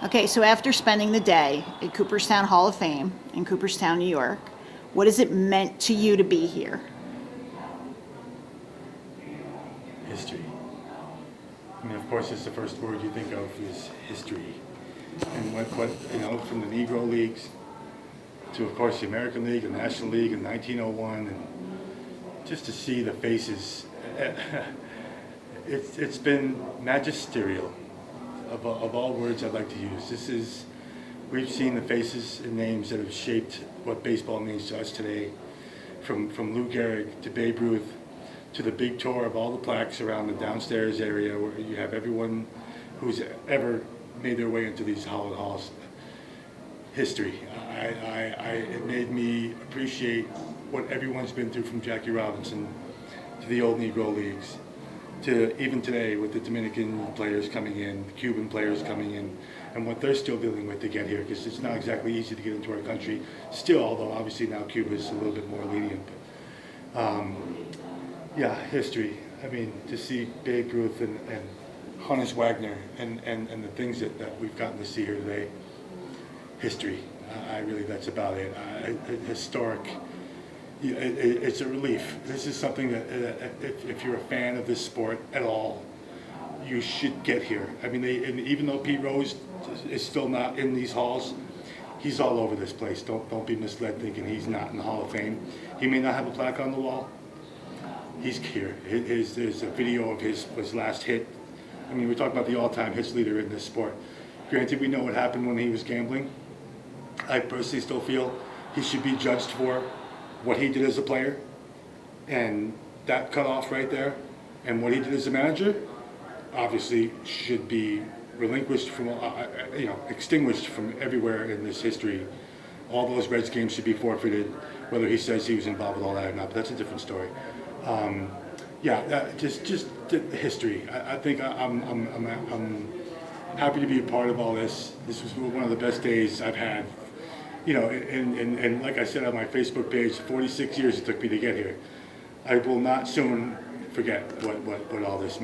Okay, so after spending the day at Cooperstown Hall of Fame in Cooperstown, New York, what has it meant to you to be here? History. I mean, of course, it's the first word you think of is history. And what from the Negro Leagues to, of course, the American League and National League in 1901, and just to see the faces, it's been magisterial of all words I'd like to use. We've seen the faces and names that have shaped what baseball means to us today, from Lou Gehrig to Babe Ruth, to the big tour of all the plaques around the downstairs area where you have everyone who's ever made their way into these Howard halls. History. It made me appreciate what everyone's been through, from Jackie Robinson to the old Negro Leagues, to even today with the Dominican players coming in, the Cuban players coming in, and what they're still dealing with to get here, because it's not exactly easy to get into our country still, although obviously now Cuba is a little bit more lenient. But, yeah, history. I mean, to see Babe Ruth and Honus Wagner and the things that we've gotten to see here today. History. That's about it. Historic. It's a relief. This is something that if you're a fan of this sport at all, you should get here. I mean, and even though Pete Rose is still not in these halls, he's all over this place. Don't be misled thinking he's not in the Hall of Fame. He may not have a plaque on the wall. He's here. There's a video of his last hit. I mean, we're talking about the all-time hits leader in this sport. Granted, we know what happened when he was gambling. I personally still feel he should be judged for what he did as a player, and that cutoff right there, and what he did as a manager, obviously should be relinquished from, extinguished from everywhere in this history. All those Reds games should be forfeited, whether he says he was involved with all that or not, but that's a different story. Just the history. I think I'm happy to be a part of all this. This was one of the best days I've had. And like I said on my Facebook page, 46 years it took me to get here. I will not soon forget what all this meant.